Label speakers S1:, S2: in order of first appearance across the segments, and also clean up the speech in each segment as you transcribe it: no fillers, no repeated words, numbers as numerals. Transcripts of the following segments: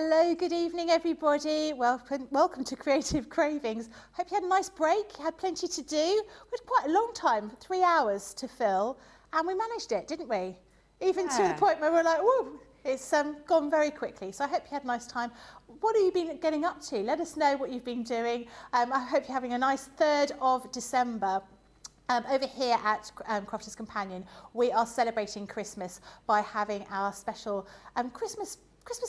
S1: Hello, good evening everybody. Welcome to Creative Cravings. Hope you had a nice break, you had plenty to do. We had quite a long time, 3 hours to fill, and we managed it, didn't we? Even to the point where we're like, whoa, it's gone very quickly. So I hope you had a nice time. What have you been getting up to? Let us know what you've been doing. I hope you're having a nice 3rd of December. Over here at Crafter's Companion, we are celebrating Christmas by having our special Christmas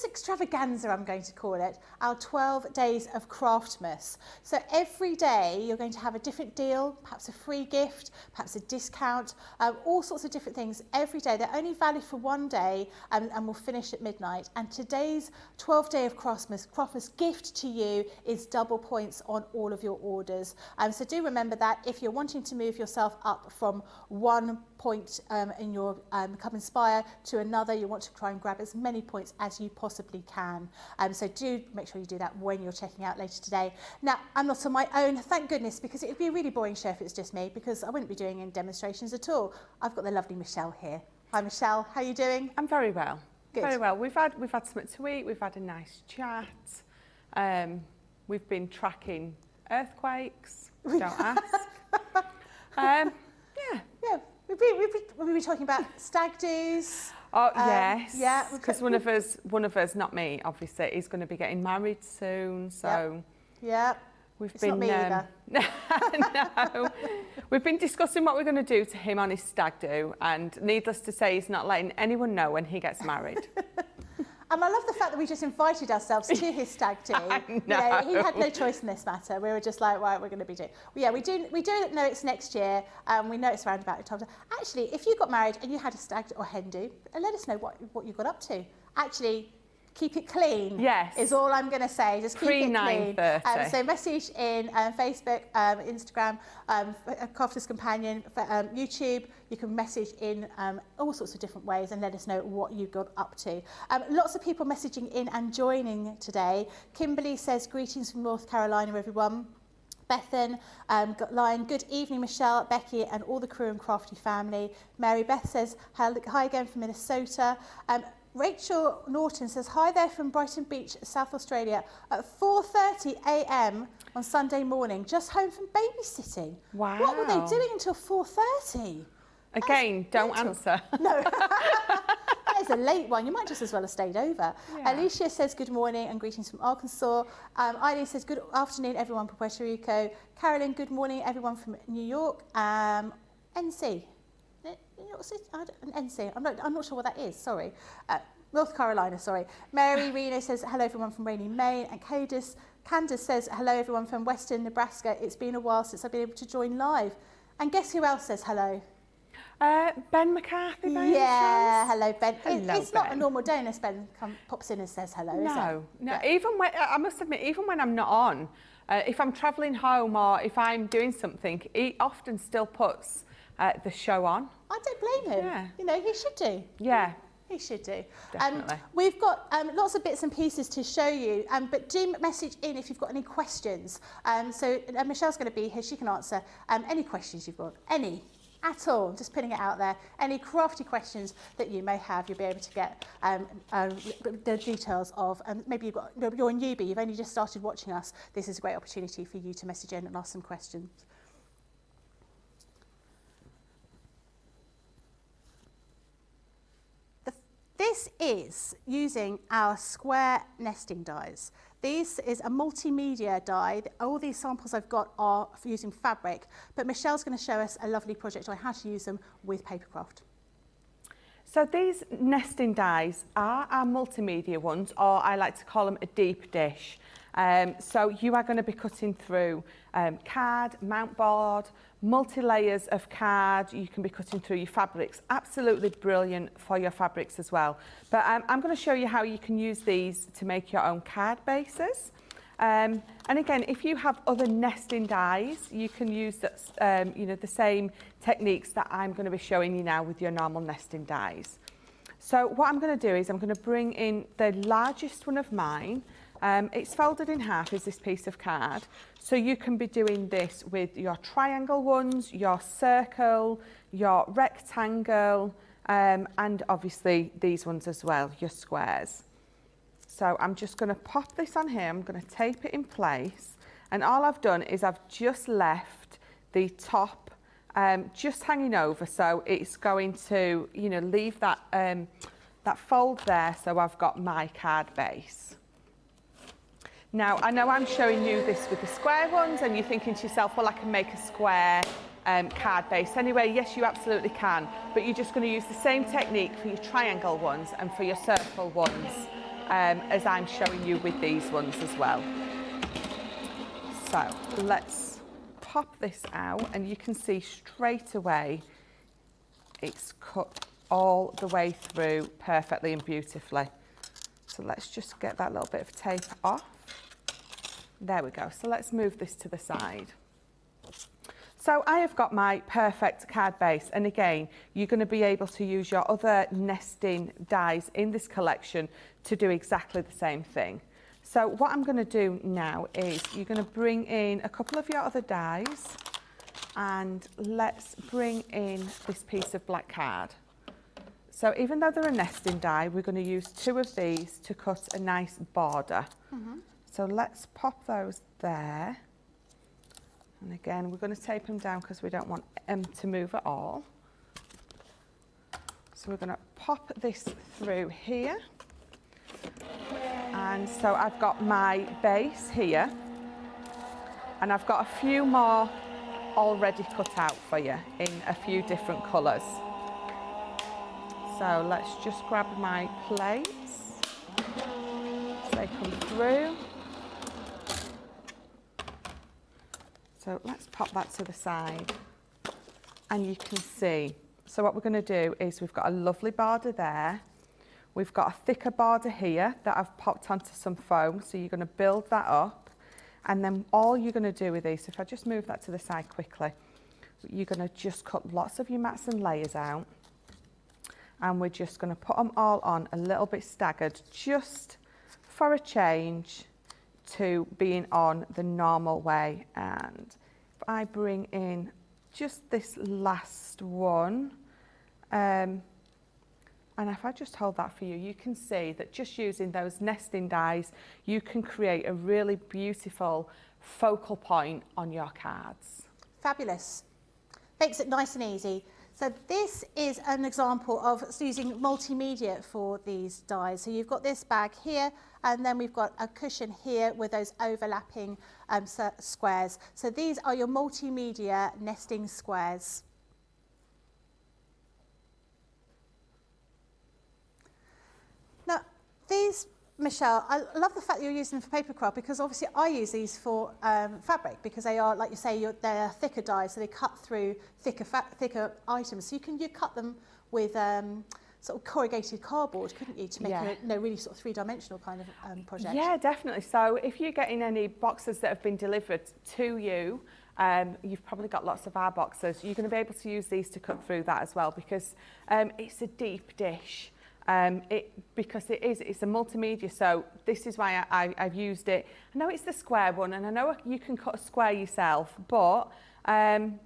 S1: extravaganza, I'm going to call it, our 12 days of Craftmas. So every day you're going to have a different deal, perhaps a free gift, perhaps a discount, all sorts of different things every day. They're only valid for one day and will finish at midnight. And today's 12th day of Craftmas gift to you is double points on all of your orders. So do remember that if you're wanting to move yourself up from one point in your Come Inspire to another, you want to try and grab as many points as you possibly can. So do make sure you do that when you're checking out later today. Now, I'm not on my own, thank goodness, because it would be a really boring show if it was just me, because I wouldn't be doing any demonstrations at all. I've got the lovely Michelle here. Hi Michelle, how are you doing?
S2: I'm very well.
S1: Good.
S2: Very well. We've had something to eat, we've had a nice chat. We've been tracking earthquakes, don't ask.
S1: Yeah. We've been talking about stag do's.
S2: Oh yes,
S1: yeah.
S2: Because one of us, not me, obviously, is going to be getting married soon. So
S1: yeah,
S2: we've
S1: it's
S2: been.
S1: Not me either.
S2: No, we've been discussing what we're going to do to him on his stag do, and needless to say, he's not letting anyone know when he gets married.
S1: And I love the fact that we just invited ourselves to his stag do. You know, he had no choice in this matter. We were just like, right, we're going to be doing. Well, yeah, we do know it's next year. We know it's around about the time. Actually, if you got married and you had a stag or hen do, let us know what you got up to. Actually, keep it clean.
S2: Yes.
S1: Is all I'm going to say. Just keep it clean.
S2: 9:30.
S1: So message in Facebook, Instagram, Crafter's Companion, YouTube. You can message in all sorts of different ways and let us know what you got up to. Lots of people messaging in and joining today. Kimberly says, greetings from North Carolina, everyone. Bethan, Lion, good evening, Michelle, Becky, and all the crew and Crafty family. Mary Beth says, hi again from Minnesota. Rachel Norton says, hi there from Brighton Beach, South Australia, at 4:30 a.m. on Sunday morning, just home from babysitting.
S2: Wow.
S1: What were they doing until 4:30?
S2: Again, don't answer.
S1: No. That is a late one. You might just as well have stayed over.
S2: Yeah.
S1: Alicia says, good morning and greetings from Arkansas. Eileen says, good afternoon, everyone from Puerto Rico. Carolyn, good morning, everyone from New York. NC. NC. I'm not sure what that is. Sorry. North Carolina. Sorry. Mary Reno says hello everyone from rainy Maine, and Candace says hello everyone from Western Nebraska. It's been a while since I've been able to join live. And guess who else says hello?
S2: Ben McCarthy.
S1: Yeah, hello Ben.
S2: Hello,
S1: it's not
S2: Ben.
S1: a normal day unless Ben pops in and says hello. Is it?
S2: No.
S1: Yeah.
S2: Even when I must admit, even when I'm not on, if I'm travelling home or if I'm doing something, he often still puts the show on.
S1: I don't blame him.
S2: Yeah.
S1: You know, he should do.
S2: Yeah.
S1: He should do.
S2: Definitely.
S1: We've got lots of bits and pieces to show you, but do message in if you've got any questions. So Michelle's going to be here. She can answer any questions you've got, any at all. Just putting it out there. Any crafty questions that you may have, you'll be able to get the details of. Maybe you're a newbie. You've only just started watching us. This is a great opportunity for you to message in and ask some questions. This is using our square nesting dies. This is a multimedia die. All these samples I've got are for using fabric, but Michelle's going to show us a lovely project on how to use them with papercraft.
S2: So these nesting dies are our multimedia ones, or I like to call them a deep dish. So you are going to be cutting through card, mount board, multi-layers of card. You can be cutting through your fabrics. Absolutely brilliant for your fabrics as well. But I'm going to show you how you can use these to make your own card bases. And again, if you have other nesting dies, you can use that, you know, the same techniques that I'm going to be showing you now with your normal nesting dies. So what I'm going to do is I'm going to bring in the largest one of mine. It's folded in half, is this piece of card. So you can be doing this with your triangle ones, your circle, your rectangle, and obviously these ones as well, your squares. So I'm just going to pop this on here, I'm going to tape it in place, and all I've done is I've just left the top just hanging over, so it's going to, you know, leave that, that fold there, so I've got my card base. Now, I know I'm showing you this with the square ones, and you're thinking to yourself, well, I can make a square card base anyway. Yes, you absolutely can, but you're just going to use the same technique for your triangle ones and for your circle ones, as I'm showing you with these ones as well. So let's pop this out, and you can see straight away it's cut all the way through perfectly and beautifully. So let's just get that little bit of tape off. There we go. So let's move this to the side. So I have got my perfect card base, and again, you're going to be able to use your other nesting dies in this collection to do exactly the same thing. So what I'm going to do now is you're going to bring in a couple of your other dies, and let's bring in this piece of black card. So even though they're a nesting die, we're going to use 2 of these to cut a nice border. So let's pop those there. And again, we're going to tape them down because we don't want them to move at all. So we're going to pop this through here. And so I've got my base here, and I've got a few more already cut out for you in a few different colours. So let's just grab my plates as they come through. So let's pop that to the side, and you can see. So what we're going to do is we've got a lovely border there. We've got a thicker border here that I've popped onto some foam, so you're going to build that up, and then all you're going to do with these, if I just move that to the side quickly, you're going to just cut lots of your mats and layers out, and we're just going to put them all on a little bit staggered, just for a change to being on the normal way. And if I bring in just this last one, and if I just hold that for you, you can see that just using those nesting dies, you can create a really beautiful focal point on your cards.
S1: Fabulous. Makes it nice and easy. So this is an example of using multimedia for these dies. So you've got this bag here, and then we've got a cushion here with those overlapping squares. So these are your multimedia nesting squares. Now, these, Michelle, I love the fact that you're using them for paper craft, because obviously I use these for fabric, because they are, like you say, they're thicker dies, so they cut through thicker items. So you cut them with sort of corrugated cardboard, couldn't you, to make a really sort of three-dimensional kind of project? Yeah,
S2: definitely. So if you're getting any boxes that have been delivered to you, you've probably got lots of our boxes, you're going to be able to use these to cut through that as well, because it's a deep dish. Because it's a multimedia, so this is why I've used it. I know it's the square one, and I know you can cut a square yourself, but I'm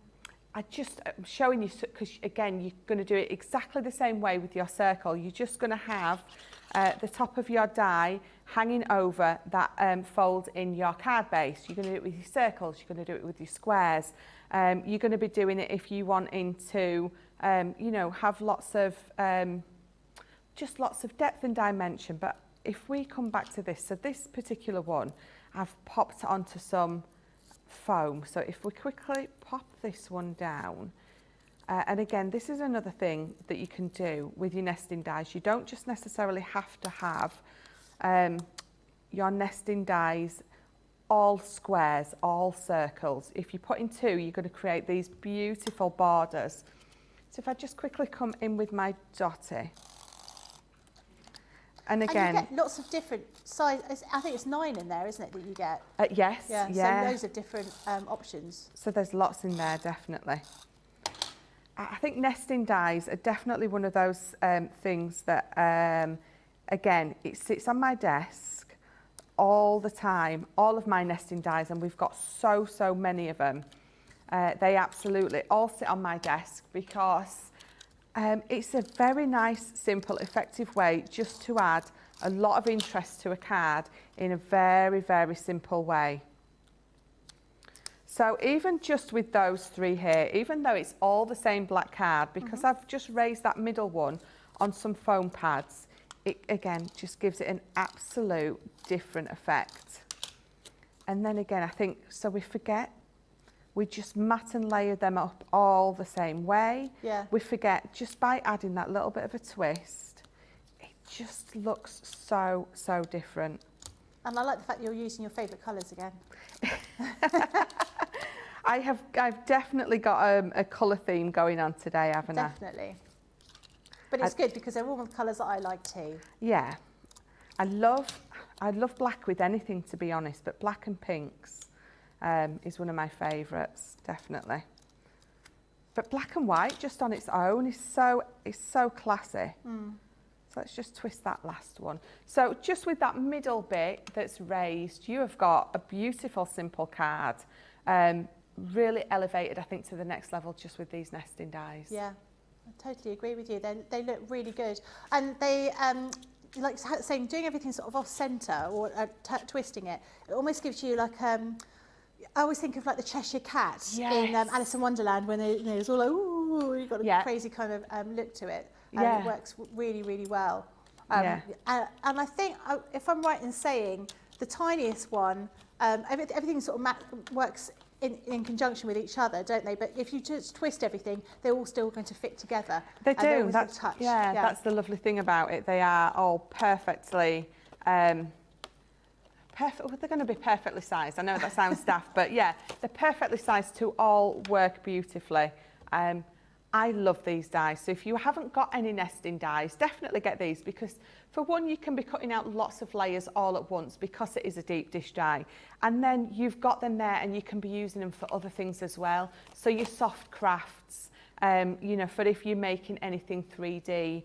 S2: showing you, because again, you're going to do it exactly the same way with your circle. You're just going to have the top of your die hanging over that fold in your card base. You're going to do it with your circles, you're going to do it with your squares. You're going to be doing it if you want to, you know, have lots of just lots of depth and dimension. But if we come back to this, so this particular one, I've popped onto some foam. So if we quickly pop this one down, and again, this is another thing that you can do with your nesting dies. You don't just necessarily have to have your nesting dies all squares, all circles. If you put in 2, you're going to create these beautiful borders. So if I just quickly come in with my dotty, and again,
S1: and you get lots of different sizes. I think it's 9 in there, isn't it, that you get?
S2: Yes,
S1: yeah. So loads of different options.
S2: So there's lots in there, definitely. I think nesting dies are definitely one of those things that, again, it sits on my desk all the time, all of my nesting dies, and we've got so many of them. They absolutely all sit on my desk because it's a very nice, simple, effective way just to add a lot of interest to a card in a very, very simple way. So even just with those three here, even though it's all the same black card, because I've just raised that middle one on some foam pads, it again just gives it an absolute different effect. And then again, I think, so we forget, we just mat and layer them up all the same way.
S1: Yeah.
S2: We forget, just by adding that little bit of a twist, it just looks so, so different.
S1: And I like the fact you're using your favourite colours again.
S2: I've definitely got a colour theme going on today, haven't I?
S1: Definitely. But it's good because they're all the colours that I like too.
S2: Yeah. I love black with anything, to be honest, but black and pinks is one of my favourites, definitely. But black and white just on its own is so classy. So let's just twist that last one. So just with that middle bit that's raised, you have got a beautiful simple card. Really elevated, I think, to the next level just with these nesting dies.
S1: Yeah, I totally agree with you. They look really good. And they, like saying, doing everything sort of off centre or twisting it, it almost gives you like, I always think of like the Cheshire Cat in Alice in Wonderland when they, it's all like, ooh, you've got a crazy kind of look to it. And it works really, really well. And I think, if I'm right in saying, the tiniest one, everything sort of works in conjunction with each other, don't they? But if you just twist everything, they're all still going to fit together.
S2: They do.
S1: That's
S2: that's the lovely thing about it. They are all perfectly, they're going to be perfectly sized. I know that sounds daft, but yeah, they're perfectly sized to all work beautifully. I love these dies. So if you haven't got any nesting dies, definitely get these, because for one, you can be cutting out lots of layers all at once because it is a deep dish die. And then you've got them there and you can be using them for other things as well. So your soft crafts, you know, for if you're making anything 3D,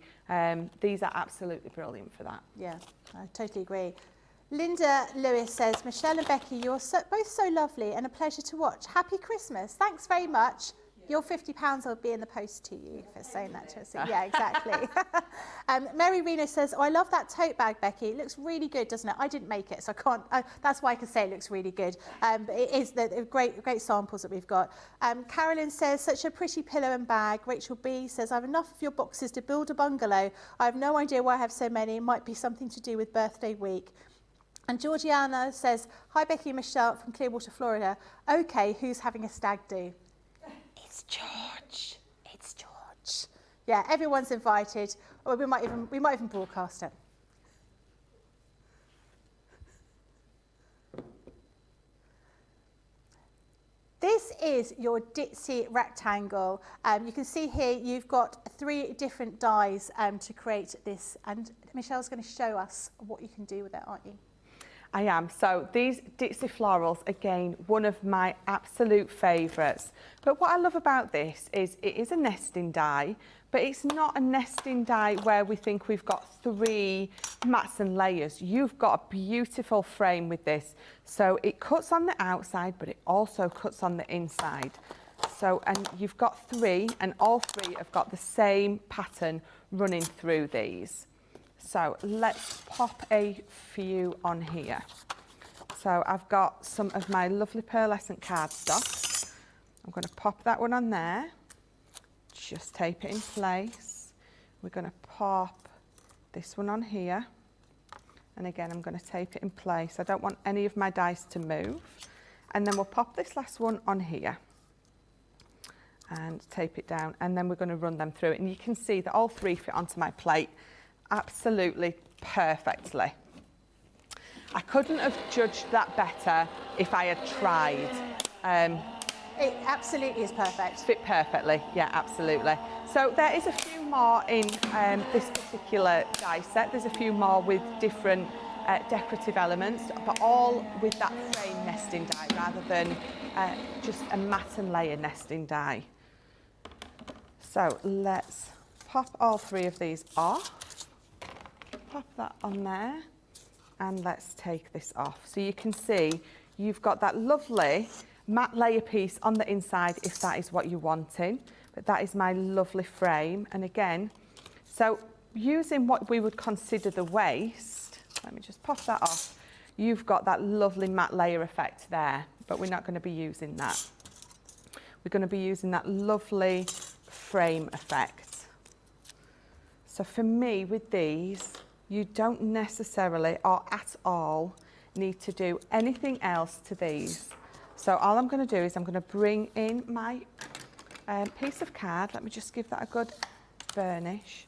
S2: these are absolutely brilliant for that. Yeah,
S1: I totally agree. Linda Lewis says, Michelle and Becky, you're both so lovely and a pleasure to watch. Happy Christmas. Thanks very much. Your £50 will be in the post to you for saying that to us. Yeah, exactly. Mary Reno says, I love that tote bag, Becky. It looks really good, doesn't it? I didn't make it, so I can't. That's why I can say it looks really good. But it is the great samples that we've got. Carolyn says, such a pretty pillow and bag. Rachel B says, I have enough of your boxes to build a bungalow. I have no idea why I have so many. It might be something to do with birthday week. And Georgiana says, hi, Becky and Michelle from Clearwater, Florida. Okay, who's having a stag do? It's George. It's George. Yeah, everyone's invited. Or we might even broadcast it. This is your Dixie rectangle. You can see here you've got 3 different dies to create this, and Michelle's going to show us what you can do with it, aren't you?
S2: I am. So these Dixie florals, again, one of my absolute favourites. But what I love about this is it is a nesting die, but it's not a nesting die where we think we've got 3 mats and layers. You've got a beautiful frame with this. So it cuts on the outside, but it also cuts on the inside. So, and you've got 3, and all 3 have got the same pattern running through these. So let's pop a few on here. So I've got some of my lovely pearlescent cardstock. I'm going to pop that one on there. Just tape it in place. We're going to pop this one on here. And again, I'm going to tape it in place. I don't want any of my dice to move. And then we'll pop this last one on here. And tape it down. And then we're going to run them through it. And you can see that all 3 fit onto my plate absolutely perfectly. I couldn't have judged that better if I had tried.
S1: It absolutely is perfect.
S2: Fit perfectly, yeah, absolutely. So there is a few more in this particular die set. There's a few more with different decorative elements, but all with that frame nesting die rather than just a mat and layer nesting die. So let's pop all 3 of these off. Pop that on there, and let's take this off. So you can see you've got that lovely matte layer piece on the inside if that is what you're wanting, but that is my lovely frame. And again, so using what we would consider the waist, let me just pop that off. You've got that lovely matte layer effect there, but we're not going to be using that. We're going to be using that lovely frame effect. So for me, with these, you don't necessarily or at all need to do anything else to these. So all I'm going to do is I'm going to bring in my piece of card. Let me just give that a good burnish.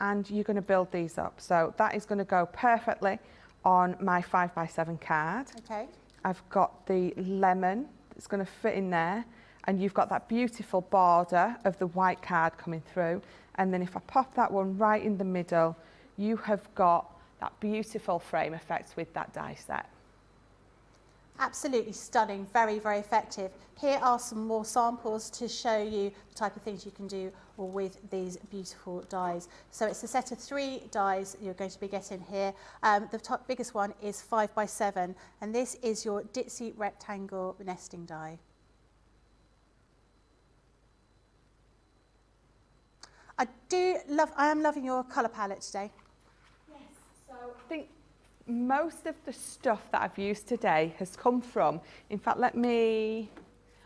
S2: And you're going to build these up. So that is going to go perfectly on my 5x7 card.
S1: Okay.
S2: I've got the lemon that's going to fit in there, and you've got that beautiful border of the white card coming through. And then if I pop that one right in the middle, you have got that beautiful frame effect with that die set.
S1: Absolutely stunning, very, very effective. Here are some more samples to show you the type of things you can do with these beautiful dies. So it's a set of 3 dies you're going to be getting here. The top biggest one is 5x7, and this is your Dixie rectangle nesting die. I am loving your colour palette today.
S2: Yes, so I think most of the stuff that I've used today has come from, in fact,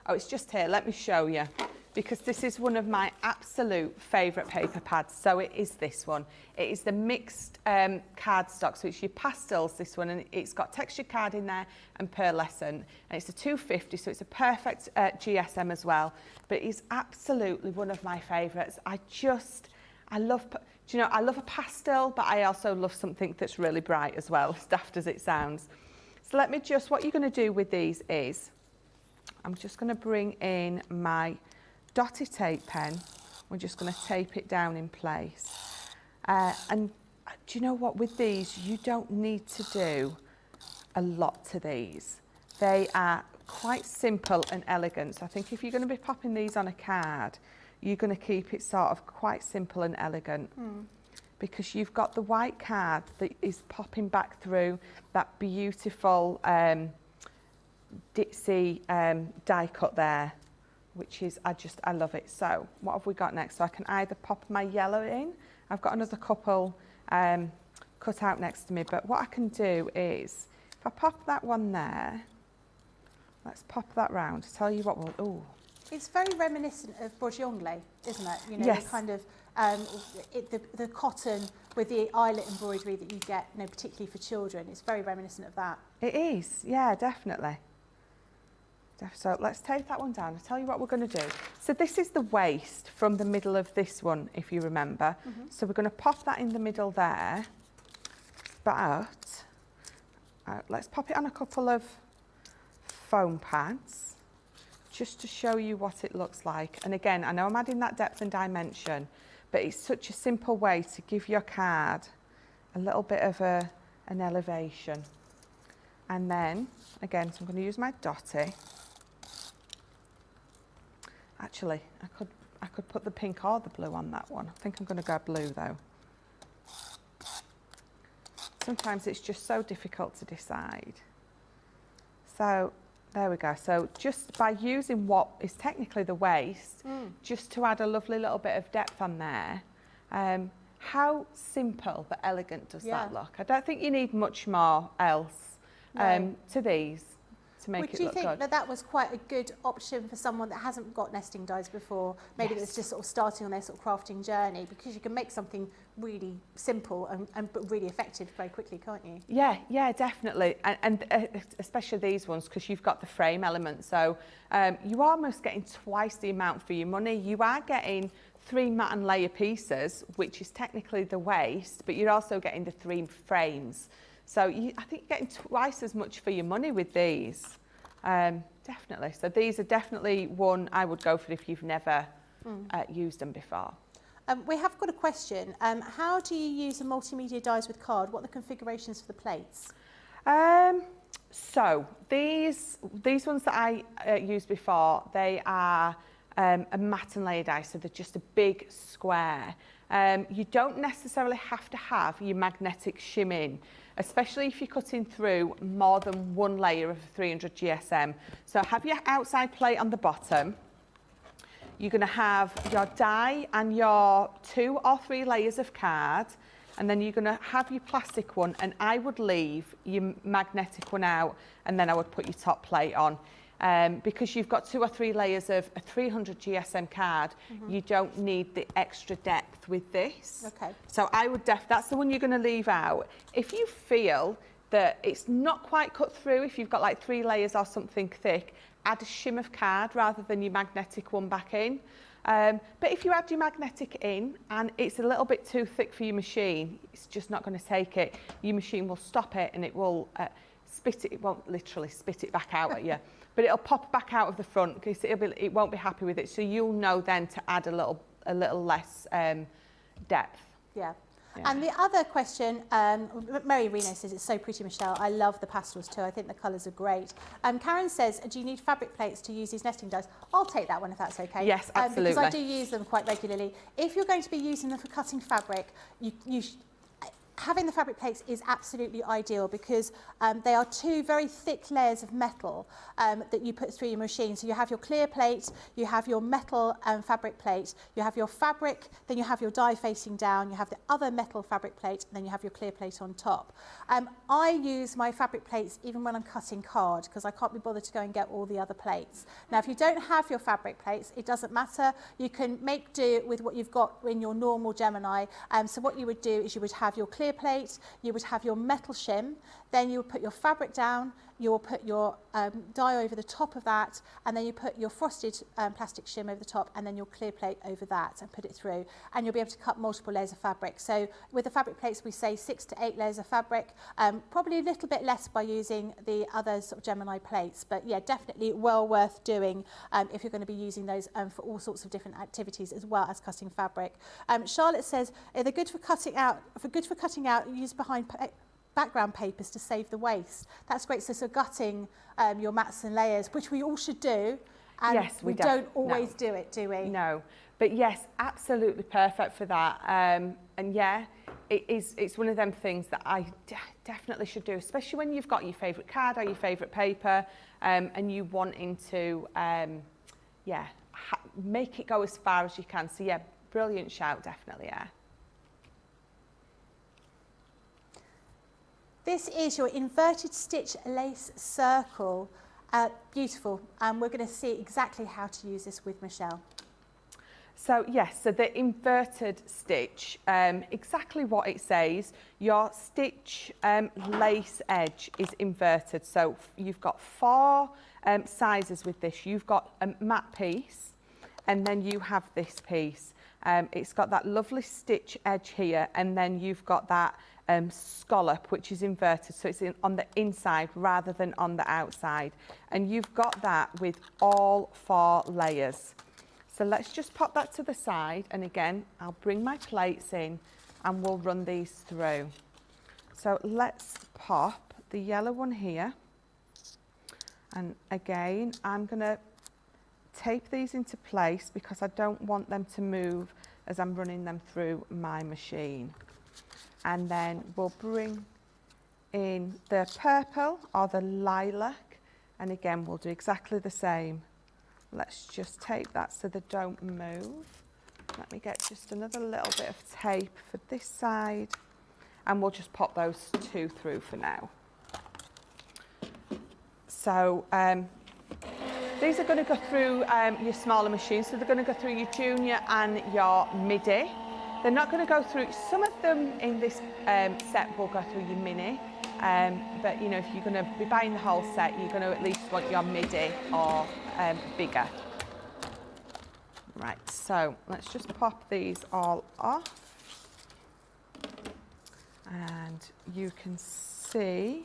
S2: it's just here, let me show you, because this is one of my absolute favourite paper pads. So it is this one. It is the mixed cardstock, so it's your pastels, this one, and it's got textured card in there and pearlescent, and it's a 250, so it's a perfect GSM as well, but it is absolutely one of my favourites. I love a pastel, but I also love something that's really bright as well, as daft as it sounds. So what you're going to do with these is, I'm just going to bring in my dotty tape pen. We're just going to tape it down in place. And do you know what, with these, you don't need to do a lot to these. They are quite simple and elegant. So I think if you're going to be popping these on a card, you're going to keep it sort of quite simple and elegant, because you've got the white card that is popping back through that beautiful Dixie die cut there, which is, I love it. So what have we got next? So I can either pop my yellow in. I've got another couple cut out next to me, but what I can do is, if I pop that one there, let's pop that round. To tell you what we'll,
S1: It's very reminiscent of Bourgeonglais, isn't it? You know,
S2: yes.
S1: The kind of the cotton with the eyelet embroidery that you get, you know, particularly for children. It's very reminiscent of that.
S2: It is, yeah, definitely. So let's take that one down. I'll tell you what we're going to do. So this is the waist from the middle of this one, if you remember. So we're going to pop that in the middle there. But let's pop it on a couple of foam pads, just to show you what it looks like. And again, I know I'm adding that depth and dimension, but it's such a simple way to give your card a little bit of an elevation. And then, again, so I'm going to use my dotty. Actually, I could put the pink or the blue on that one. I think I'm going to go blue though. Sometimes it's just so difficult to decide. So there we go. So just by using what is technically the waist, just to add a lovely little bit of depth on there, how simple but elegant does that look? I don't think you need much more else to these to make it look good.
S1: Do you think that that was quite a good option for someone that hasn't got nesting dies before? Maybe that's just sort of starting on their sort of crafting journey, because you can make something really simple but really effective very quickly, can't you?
S2: Yeah, definitely. And especially these ones, because you've got the frame element. So you're almost getting twice the amount for your money. You are getting 3 matte and layer pieces, which is technically the waist, but you're also getting the 3 frames. So I think you're getting twice as much for your money with these. Definitely. So these are definitely one I would go for if you've never used them before.
S1: We have got a question. How do you use the multimedia dies with card? What are the configurations for the plates?
S2: So these ones that I used before, they are a matte and layer die, so they're just a big square. You don't necessarily have to have your magnetic shim in, especially if you're cutting through more than one layer of 300 GSM. So have your outside plate on the bottom. You're going to have your die and your 2 or 3 layers of card, and then you're going to have your plastic one, and I would leave your magnetic one out, and then I would put your top plate on. Because you've got 2 or 3 layers of a 300 GSM card, you don't need the extra depth with this.
S1: Okay.
S2: So I would that's the one you're going to leave out. If you feel that it's not quite cut through, if you've got like 3 layers or something thick, add a shim of card rather than your magnetic one back in. But if you add your magnetic in and it's a little bit too thick for your machine, it's just not going to take it. Your machine will stop it and it will spit it. It won't literally spit it back out at you, but it'll pop back out of the front because it won't be happy with it. So you'll know then to add a little less depth.
S1: Yeah.
S2: Yeah.
S1: And the other question, Mary Reno says, it's so pretty, Michelle. I love the pastels too. I think the colours are great. Karen says, do you need fabric plates to use these nesting dies? I'll take that one if that's okay.
S2: Yes, absolutely.
S1: Because I do use them quite regularly. If you're going to be using them for cutting fabric, having the fabric plates is absolutely ideal because they are 2 very thick layers of metal that you put through your machine. So you have your clear plate, you have your metal fabric plate, you have your fabric, then you have your die facing down, you have the other metal fabric plate, and then you have your clear plate on top. I use my fabric plates even when I'm cutting card because I can't be bothered to go and get all the other plates. Now, if you don't have your fabric plates, it doesn't matter. You can make do with what you've got in your normal Gemini. So what you would do is you would have your clear plate, you would have your metal shim, then you would put your fabric down, you will put your die over the top of that, and then you put your frosted plastic shim over the top, and then your clear plate over that and put it through, and you'll be able to cut multiple layers of fabric. So with the fabric plates we say 6 to 8 layers of fabric, probably a little bit less by using the other sort of Gemini plates, but yeah, definitely well worth doing if you're going to be using those for all sorts of different activities as well as cutting fabric. Charlotte says they're good for cutting out, use behind background papers to save the waste. That's great. So gutting your mats and layers, which we all should do. And
S2: yes,
S1: we don't always do it, do we?
S2: No, but yes, absolutely perfect for that. And yeah, it's one of them things that I definitely should do, especially when you've got your favourite card or your favourite paper and you wanting to, make it go as far as you can. So yeah, brilliant shout, definitely, yeah.
S1: This is your inverted stitch lace circle. Beautiful. And we're going to see exactly how to use this with Michelle.
S2: So yes, so the inverted stitch, exactly what it says, your stitch lace edge is inverted. So you've got 4 sizes with this. You've got a matte piece, and then you have this piece. It's got that lovely stitch edge here, and then you've got that scallop, which is inverted, so it's on the inside rather than on the outside, and you've got that with all 4 layers. So let's just pop that to the side, and again I'll bring my plates in and we'll run these through. So let's pop the yellow one here, and again I'm going to tape these into place because I don't want them to move as I'm running them through my machine. And then we'll bring in the purple or the lilac, and again we'll do exactly the same. Let's just tape that so they don't move. Let me get just another little bit of tape for this side, and we'll just pop those 2 through for now. So these are going to go through your smaller machines, so they're going to go through your junior and your midi. They're not going to go through, some of them in this set will go through your mini, but you know, if you're going to be buying the whole set, you're going to at least want your midi or bigger. Right, so let's just pop these all off, and you can see,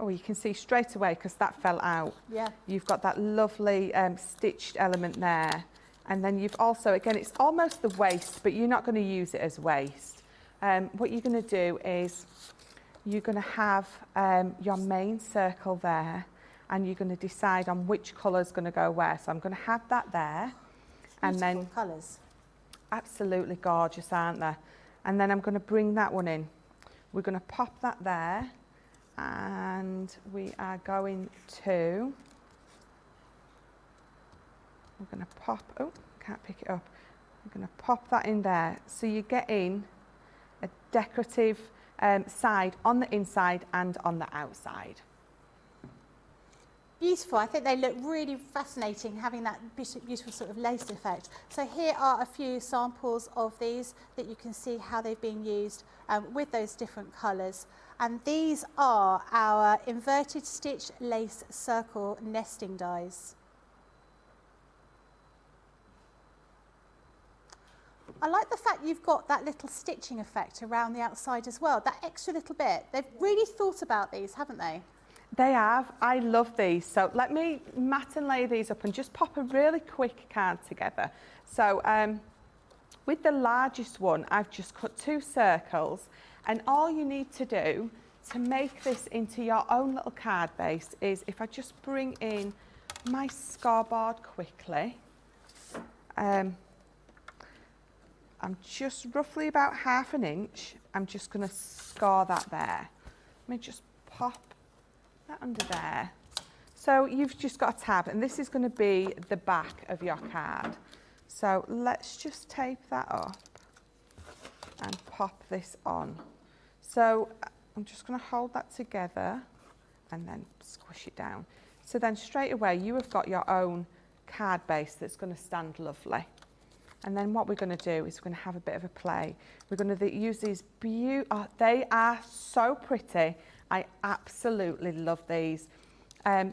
S2: you can see straight away because that fell out. Yeah. You've got that lovely stitched element there. And then you've also, again, it's almost the waist, but you're not going to use it as waist. What you're going to do is you're going to have your main circle there, and you're going to decide on which colour is going to go where. So I'm going to have that there. And then colours. Absolutely gorgeous, aren't they? And then I'm going to bring that one in. We're going to pop that there, and we are going to... We're going to pop, can't pick it up. I'm going to pop that in there. So you're getting a decorative side on the inside and on the outside.
S1: Beautiful. I think they look really fascinating, having that beautiful sort of lace effect. So here are a few samples of these that you can see how they've been used with those different colours. And these are our inverted stitch lace circle nesting dies. I like the fact you've got that little stitching effect around the outside as well, that extra little bit. They've really thought about these, haven't they?
S2: They have. I love these. So let me mat and lay these up and just pop a really quick card together. So with the largest one, I've just cut 2 circles, and all you need to do to make this into your own little card base is, if I just bring in my scoreboard quickly, I'm just roughly about 1/2 inch. I'm just going to score that there. Let me just pop that under there. So you've just got a tab, and this is going to be the back of your card. So let's just tape that up and pop this on. So I'm just going to hold that together and then squish it down. So then straight away you have got your own card base that's going to stand lovely. And then what we're going to do is we're going to have a bit of a play. We're going to use these they are so pretty. I absolutely love these.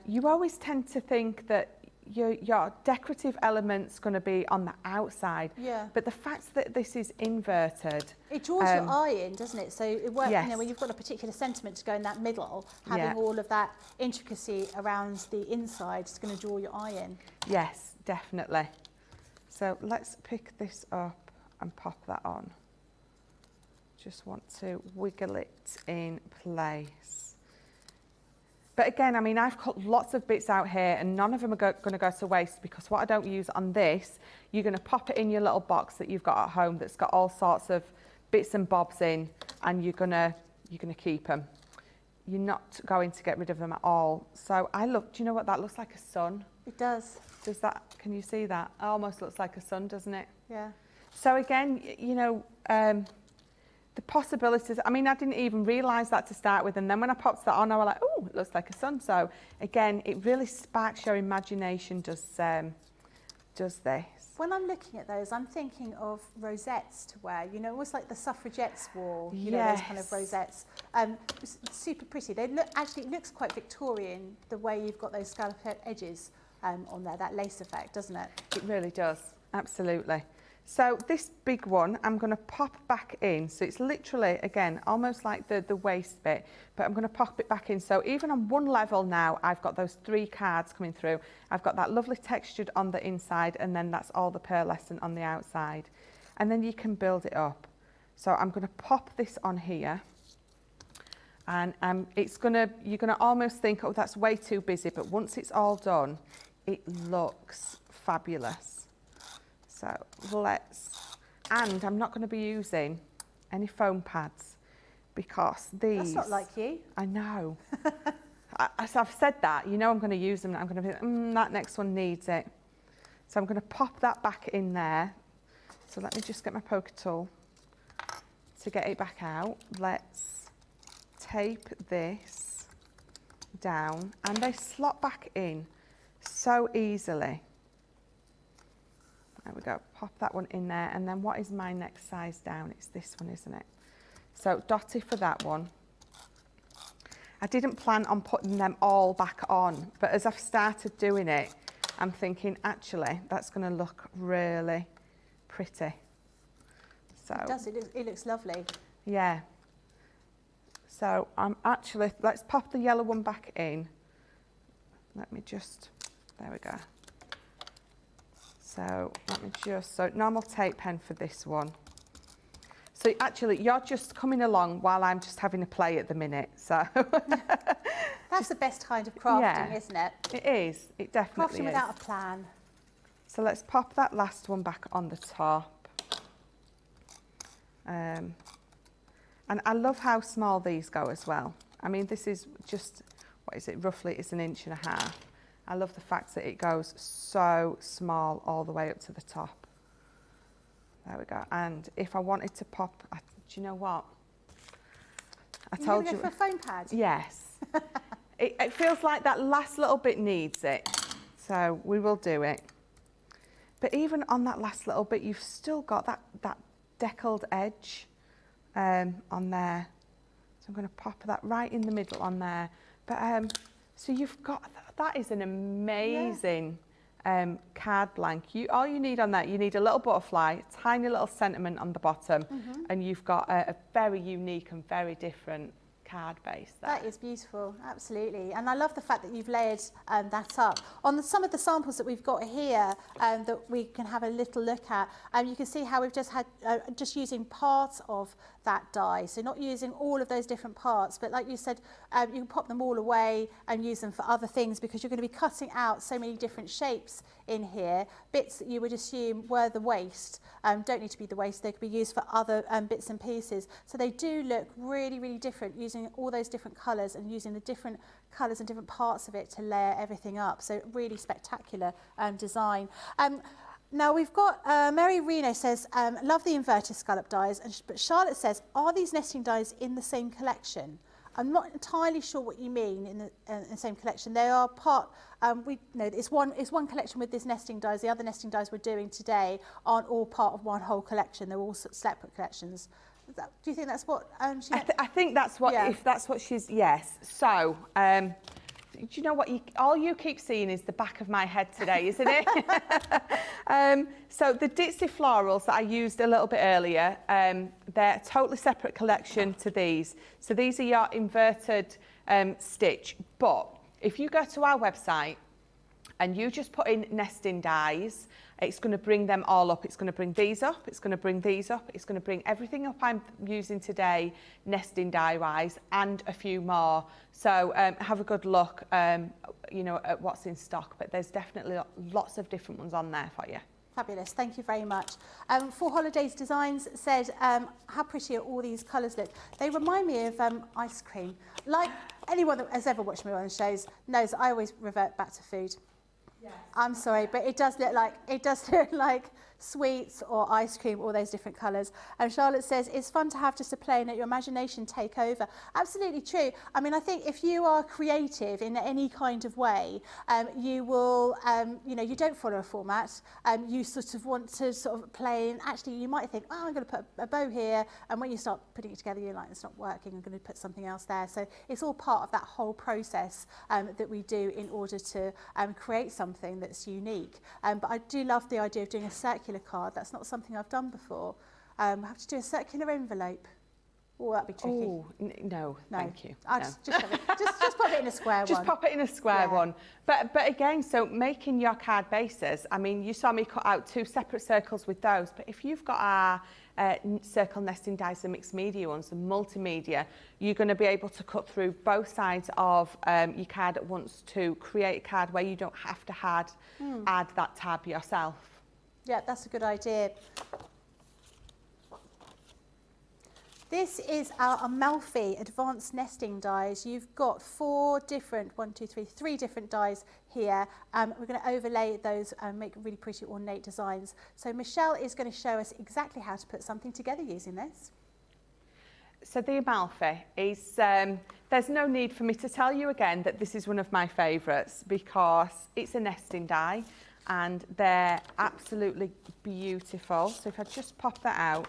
S2: You always tend to think that your decorative element's going to be on the outside.
S1: Yeah.
S2: But the fact that this is inverted,
S1: it draws your eye in, doesn't it? So it works,
S2: yes.
S1: you know, when you've got a particular sentiment to go in that middle, having
S2: Yeah.
S1: all of that intricacy around the inside is going to draw your eye in.
S2: yes, definitely. So let's pick this up and pop that on. Just want to wiggle it in place. But again, I mean, I've cut lots of bits out here and none of them are going to go to waste, because what I don't use on this, you're going to pop it in your little box that you've got at home that's got all sorts of bits and bobs in, and you're going to keep them. You're not going to get rid of them at all. So I love, do you know what that looks like? A sun.
S1: It does.
S2: Does that, can you see that? It almost looks like a sun, doesn't it?
S1: Yeah.
S2: So again, you know, the possibilities, I mean, I didn't even realise that to start with, and then when I popped that on, I was like, oh, it looks like a sun. So again, it really sparks your imagination, does this.
S1: When I'm looking at those, I'm thinking of rosettes to wear, you know, almost like the suffragettes wore, you know, those kind of rosettes. Super pretty. They look, actually, it looks quite Victorian, the way you've got those scalloped edges on there, that lace effect, doesn't it?
S2: It really does, absolutely. So this big one, I'm going to pop back in. So it's literally, again, almost like the waist bit, but I'm going to pop it back in. So even on one level now, I've got those 3 cards coming through. I've got that lovely textured on the inside, and then that's all the pearlescent on the outside. And then you can build it up. So I'm going to pop this on here. And you're going to almost think, oh, that's way too busy. But once it's all done, it looks fabulous. So and I'm not going to be using any foam pads, because these...
S1: That's not like you.
S2: I know. As I've said that, you know I'm going to use them, and I'm going to be, that next one needs it. So I'm going to pop that back in there. So let me just get my poker tool to get it back out. Let's tape this down, and they slot back in so easily. There we go, pop that one in there, and then what is my next size down? It's this one, isn't it? So dotty for that one. I didn't plan on putting them all back on, but as I've started doing it, I'm thinking, actually, that's going to look really pretty. So
S1: It does, it looks lovely.
S2: yeah. So I'm actually, let's pop the yellow one back in. Let me just, there we go. So let me just, so normal tape pen for this one. So actually, you're just coming along while I'm just having a play at the minute. So
S1: That's the best kind of crafting, isn't it?
S2: It is. It definitely
S1: Crafting
S2: is.
S1: without a plan.
S2: So let's pop that last one back on the top. And I love how small these go as well. I mean, this is just, what is it, roughly it's 1.5 inches. I love the fact that it goes so small all the way up to the top. There we go. And if I wanted to pop, I you know what? I
S1: You're
S2: told
S1: going
S2: you.
S1: to go for a foam pad?
S2: Yes. It feels like that last little bit needs it. So we will do it. But even on that last little bit, you've still got that deckled edge on there. So I'm going to pop that right in the middle on there. But so you've got, that is an amazing card blank. All you need on that, you need a little butterfly, a tiny little sentiment on the bottom, and you've got a very unique and very different card base there.
S1: That is beautiful, absolutely. And I love the fact that you've layered that up. On some of the samples that we've got here that we can have a little look at, you can see how we've just had, just using parts of that die. So not using all of those different parts, but like you said, you can pop them all away and use them for other things because you're going to be cutting out so many different shapes in here. Bits that you would assume were the waste don't need to be the waste. They could be used for other bits and pieces. So they do look really, really different using all those different colours and using the different colours and different parts of it to layer everything up. So really spectacular design. Now we've got, Mary Reno says, love the inverted scallop dies, but Charlotte says, are these nesting dies in the same collection? I'm not entirely sure what you mean in the same collection. They are part, it's one collection with this nesting dies. The other nesting dies we're doing today aren't all part of one whole collection. They're all separate collections. Do you think that's what she meant? I think that's what,
S2: if that's what she's, yes. So, do you know what, all you keep seeing is the back of my head today, isn't it? So the Dixie florals that I used a little bit earlier, they're a totally separate collection to these. So these are your inverted stitch. But if you go to our website and you just put in nesting dies, it's going to bring them all up. It's going to bring these up. It's going to bring these up. It's going to bring everything up I'm using today, nesting die-wise, and a few more. So have a good look, you know, at what's in stock. But there's definitely lots of different ones on there for you.
S1: Fabulous, thank you very much. For Holidays Designs said, how pretty are all these colours look? They remind me of ice cream. Like anyone that has ever watched me on the shows knows I always revert back to food. Yes. I'm sorry, but it does look like sweets or ice cream, all those different colours. And Charlotte says, it's fun to have just a play and let your imagination take over. Absolutely true. I mean, I think if you are creative in any kind of way, you will, you know, you don't follow a format. You sort of want to sort of play, and actually you might think, oh, I'm going to put a bow here. And when you start putting it together, you're like, it's not working. I'm going to put something else there. So it's all part of that whole process that we do in order to create something that's unique. But I do love the idea of doing a circular card. That's not something I've done before. I have to do a circular envelope. Oh, that'd be tricky.
S2: Oh, no, thank you.
S1: I'll just pop it in a square one.
S2: Just pop it in a square one. But again, so making your card bases, I mean, you saw me cut out 2 separate circles with those, but if you've got our circle nesting dies, the mixed media ones, the multimedia, you're going to be able to cut through both sides of your card at once to create a card where you don't have to add that tab yourself.
S1: Yeah, that's a good idea. This is our Amalfi Advanced Nesting Dies. You've got 3 different dies here. We're going to overlay those and make really pretty ornate designs. So Michelle is going to show us exactly how to put something together using this.
S2: So the Amalfi is, there's no need for me to tell you again that this is one of my favourites because it's a nesting die and they're absolutely beautiful. So if I just pop that out,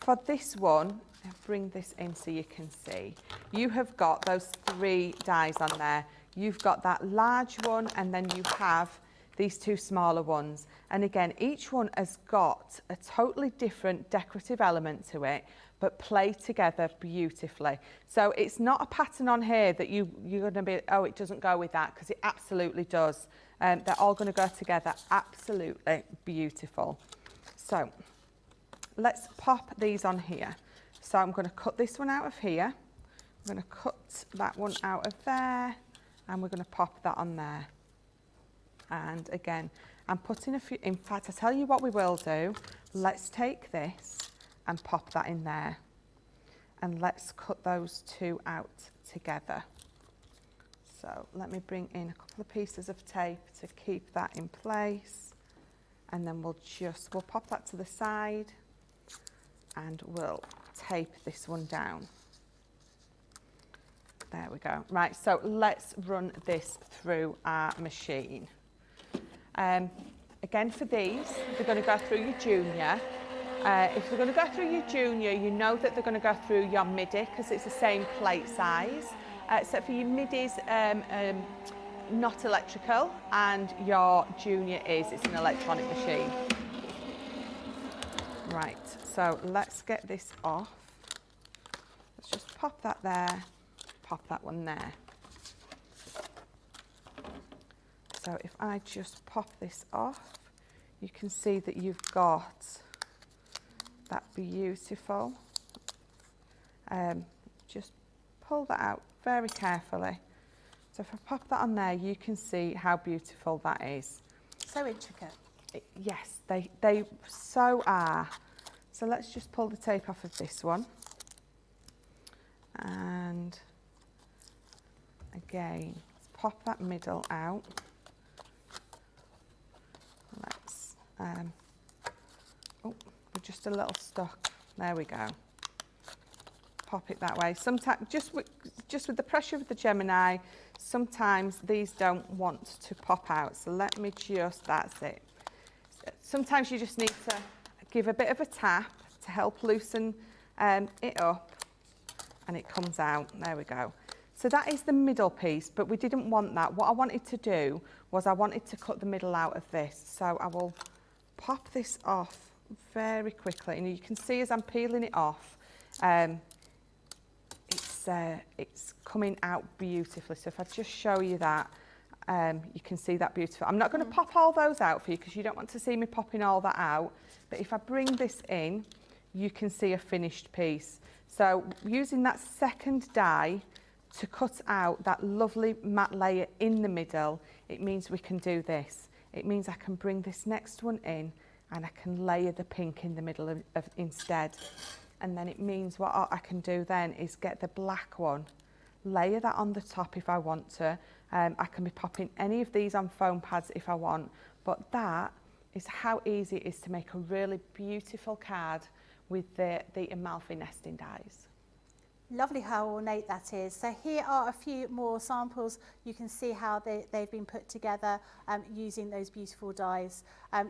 S2: for this one, I'll bring this in so you can see. You have got those 3 dies on there. You've got that large one and then you have these 2 smaller ones. And again, each one has got a totally different decorative element to it, but play together beautifully. So it's not a pattern on here that you're going to be, oh, it doesn't go with that, because it absolutely does. They're all going to go together absolutely beautiful. So let's pop these on here. So I'm going to cut this one out of here. I'm going to cut that one out of there, and we're going to pop that on there. And again, I'm putting a few, in fact, I'll tell you what we will do. Let's take this and pop that in there. And let's cut those 2 out together. So let me bring in a couple of pieces of tape to keep that in place. And then we'll pop that to the side and we'll tape this one down. There we go. Right, so let's run this through our machine. Again, for these, they're going to go through your junior. If they're going to go through your junior, you know that they're going to go through your midi because it's the same plate size. So for your midis, not electrical, and your junior it's an electronic machine. Right, so let's get this off. Let's just pop that there, pop that one there. So if I just pop this off, you can see that you've got that beautiful, just pull that out very carefully. So if I pop that on there, you can see how beautiful that is.
S1: So intricate.
S2: Yes, they so are. So let's just pull the tape off of this one. And again, let's pop that middle out. Let's, oh, we're just a little stuck. There we go. Pop it that way. Sometimes, just with the pressure of the Gemini, sometimes these don't want to pop out. So let me just, that's it. Sometimes you just need to give a bit of a tap to help loosen it up, and it comes out. There we go. So that is the middle piece, but we didn't want that. What I wanted to do was I wanted to cut the middle out of this. So I will pop this off very quickly, and you can see as I'm peeling it off, it's coming out beautifully. So if I just show you that, you can see that beautiful. I'm not going to pop all those out for you because you don't want to see me popping all that out. But if I bring this in, you can see a finished piece. So using that second die to cut out that lovely matte layer in the middle, it means we can do this. It means I can bring this next one in and I can layer the pink in the middle of instead. And then it means what I can do then is get the black one, layer that on the top if I want to. I can be popping any of these on foam pads if I want, but that is how easy it is to make a really beautiful card with the Amalfi nesting dies.
S1: Lovely how ornate that is. So here are a few more samples. You can see how they've been put together using those beautiful dies.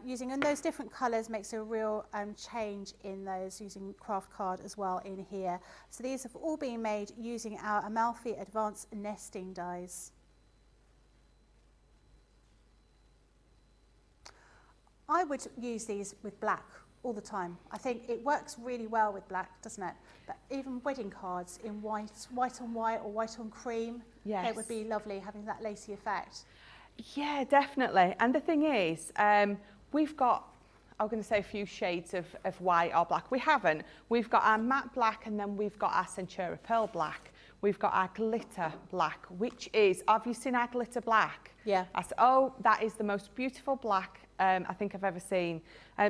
S1: Using in those different colours makes a real change in those, using craft card as well in here. So these have all been made using our Amalfi Advanced Nesting dies. I would use these with black all the time. I think it works really well with black, doesn't it? But even wedding cards in white on white or white on cream,
S2: yes,
S1: it would be lovely having that lacy effect.
S2: Yeah, definitely. And the thing is, we've got, I'm going to say a few shades of white or black. We haven't. We've got our matte black, and then we've got our Centura Pearl black. We've got our glitter black, which is, have you seen our glitter black?
S1: Yeah.
S2: I said, oh, that is the most beautiful black I think I've ever seen.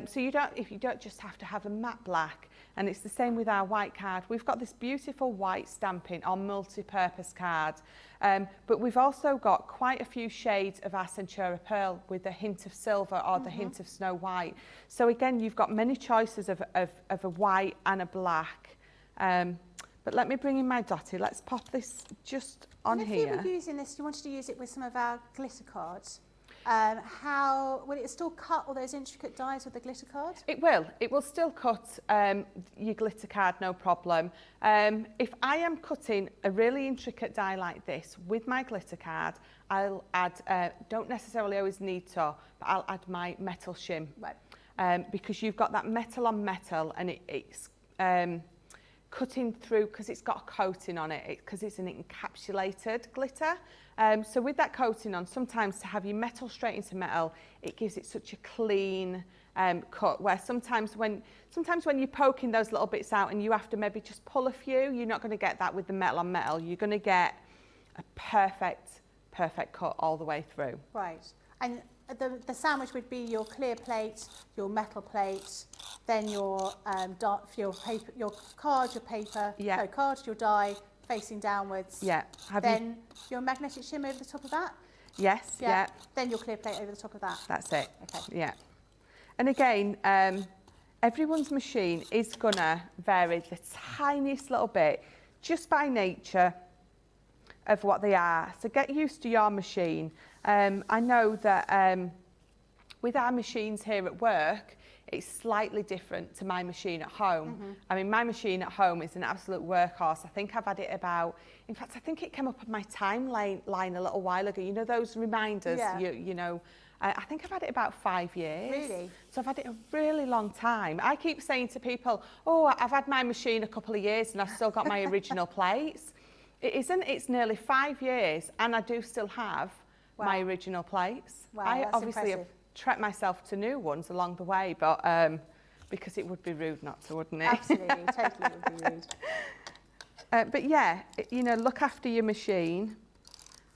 S2: So you don't just have to have a matte black, and it's the same with our white card. We've got this beautiful white stamping on multi-purpose card, but we've also got quite a few shades of our Centura Pearl with a hint of silver or the hint of snow white. So again, you've got many choices of a white and a black. But let me bring in my dotty. Let's pop this just on here.
S1: And if you were using this, you wanted to use it with some of our glitter cards, how will it still cut all those intricate dies with the glitter card?
S2: It will. It will still cut your glitter card, no problem. If I am cutting a really intricate die like this with my glitter card, I'll add, don't necessarily always need to, but I'll add my metal shim. Right. Because you've got that metal on metal, and it's cutting through because it's got a coating on it, because it's an encapsulated glitter. So with that coating on, sometimes to have your metal straight into metal, it gives it such a clean cut, where sometimes when you're poking those little bits out and you have to maybe just pull a few, you're not going to get that with the metal on metal. You're going to get a perfect cut all the way through.
S1: Right. And the sandwich would be your clear plate, your metal plate, then your paper, your card, your paper,
S2: yeah.
S1: No, card, your die facing downwards.
S2: Yeah.
S1: Then your magnetic shim over the top of that.
S2: Yes. Yeah.
S1: Then your clear plate over the top of that.
S2: That's it.
S1: Okay.
S2: Yeah. And again, everyone's machine is gonna vary the tiniest little bit just by nature of what they are. So get used to your machine. I know that with our machines here at work, it's slightly different to my machine at home. I mean, my machine at home is an absolute workhorse. I think I've had it about, in fact, I think it came up on my timeline a little while ago. You know, those reminders, you know, I think I've had it about 5 years.
S1: Really?
S2: So I've had it a really long time. I keep saying to people, oh, I've had my machine a couple of years and I've still got my original plates. It isn't, it's nearly 5 years and I do still have my original plates.
S1: Wow,
S2: I
S1: that's
S2: obviously
S1: impressive.
S2: have treated myself to new ones along the way, but because it would be rude not to, wouldn't it?
S1: Absolutely, totally would be rude.
S2: But yeah, you know, look after your machine.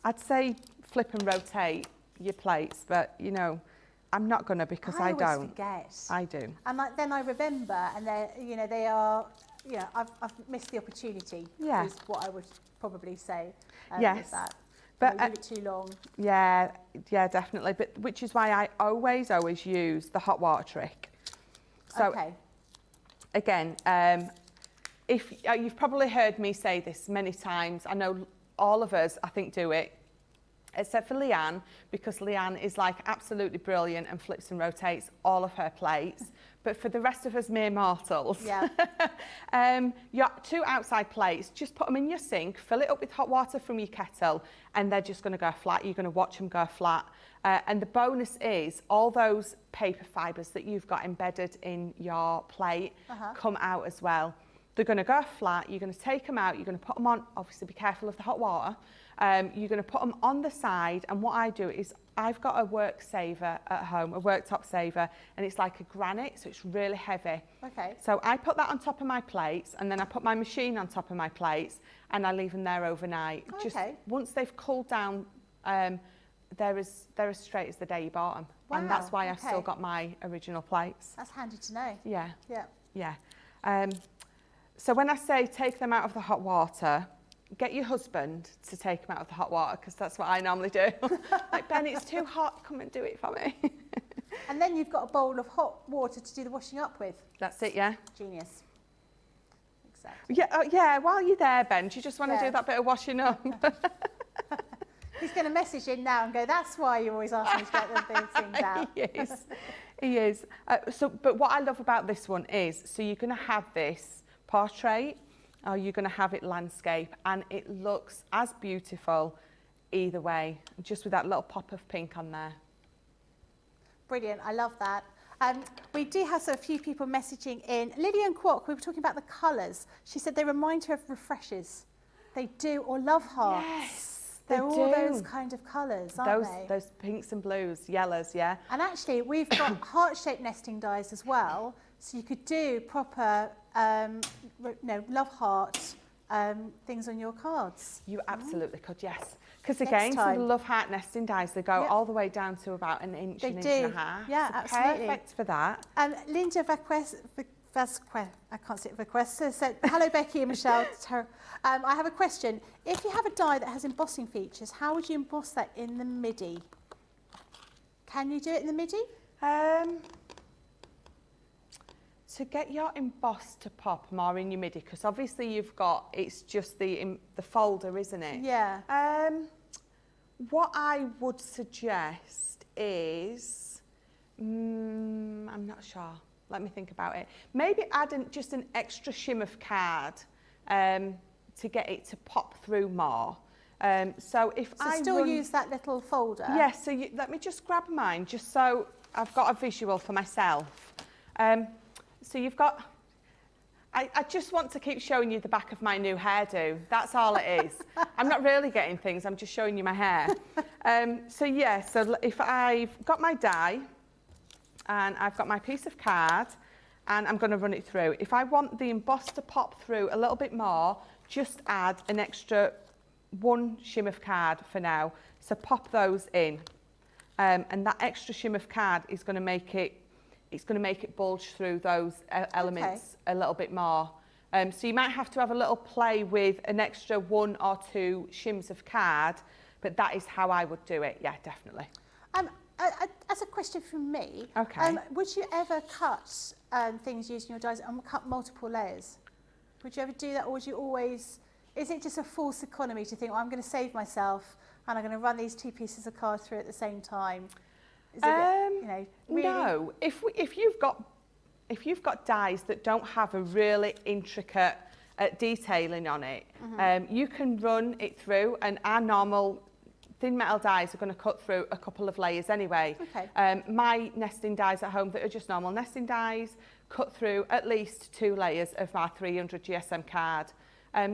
S2: I'd say flip and rotate your plates, but you know, I'm not gonna because I
S1: always
S2: don't.
S1: forget.
S2: I do.
S1: And like, then I remember, and they're, you know, they are, you know, I've missed the opportunity.
S2: Yeah.
S1: Is what I would probably say.
S2: Yes.
S1: With that.
S2: But
S1: You leave it too long.
S2: yeah, definitely. But which is why I always use the hot water trick. So
S1: Okay.
S2: again, if you've probably heard me say this many times, I know all of us, I think, do it, except for Leanne, because Leanne is like absolutely brilliant and flips and rotates all of her plates. But for the rest of us mere mortals,
S1: Yeah.
S2: your 2 outside plates, just put them in your sink, fill it up with hot water from your kettle, and they're just going to go flat. You're going to watch them go flat. And the bonus is all those paper fibres that you've got embedded in your plate come out as well. They're going to go flat. You're going to take them out. You're going to put them on. Obviously, be careful of the hot water. You're going to put them on the side. And what I do is I've got a work saver at home, a worktop saver, and it's like a granite, so it's really heavy.
S1: Okay.
S2: So I put that on top of my plates, and then I put my machine on top of my plates, and I leave them there overnight.
S1: Okay.
S2: Just once they've cooled down, they're as straight as the day you bought them. And that's
S1: Wow,
S2: why I've still
S1: okay.
S2: got my original plates.
S1: That's handy to know.
S2: Yeah.
S1: Yeah.
S2: Yeah. So when I say take them out of the hot water, get your husband to take them out of the hot water, because that's what I normally do. Like, Ben, it's too hot, come and do it for me.
S1: And then you've got a bowl of hot water to do the washing up with.
S2: That's it, yeah.
S1: Genius. Exactly.
S2: Yeah, yeah, while you're there, Ben, do you just want to do that bit of washing up?
S1: He's going to message in now and go, that's why you always ask me to get the things out.
S2: He is. He is. But what I love about this one is, so you're going to have this portrait, or you're going to have it landscape, and it looks as beautiful either way, just with that little pop of pink on there.
S1: Brilliant, I love that. We do have a few people messaging in. Lillian Kwok, we were talking about the colours. She said they remind her of refreshers. They do, or love hearts.
S2: Yes,
S1: They're
S2: they
S1: all
S2: do.
S1: those kind of colours, aren't they?
S2: Those pinks and blues, yellows, yeah.
S1: And actually, we've got heart-shaped nesting dies as well. So you could do proper, love heart things on your cards.
S2: You absolutely could, yes. Because
S1: Next
S2: again, so the
S1: time.
S2: love heart nesting dies, they go all the way down to about an inch,
S1: They
S2: an inch
S1: do.
S2: and a half.
S1: Yeah,
S2: so
S1: absolutely.
S2: Perfect for that.
S1: Linda I can't say Vaquez, said, hello Becky and Michelle. I have a question. If you have a die that has embossing features, how would you emboss that in the MIDI? Can you do it in the MIDI?
S2: To get your emboss to pop more in your MIDI, because obviously you've got, it's just the folder, isn't it?
S1: Yeah.
S2: What I would suggest is, I'm not sure. Let me think about it. Maybe add just an extra shim of card to get it to pop through more. So if I
S1: still use that little folder?
S2: Yes, so let me just grab mine, just so I've got a visual for myself. So you've got, I just want to keep showing you the back of my new hairdo. That's all it is. I'm not really getting things, I'm just showing you my hair. So if I've got my die, and I've got my piece of card, and I'm going to run it through. If I want the emboss to pop through a little bit more, just add an extra 1 shim of card for now. So pop those in. And that extra shim of card is going to make it bulge through those elements a little bit more. So you might have to have a little play with an extra 1 or 2 shims of card, but that is how I would do it. Yeah, definitely.
S1: As a question from me.
S2: Okay.
S1: Would you ever cut things using your dies and cut multiple layers? Would you ever do that, or would you always, is it just a false economy to think, well, I'm going to save myself and I'm going to run these 2 pieces of card through at the same time? Is it, you know, really?
S2: No, if you've got dies that don't have a really intricate detailing on it, you can run it through, and our normal thin metal dies are going to cut through a couple of layers anyway.
S1: Okay.
S2: My nesting dies at home that are just normal nesting dies cut through at least 2 layers of our 300 GSM card.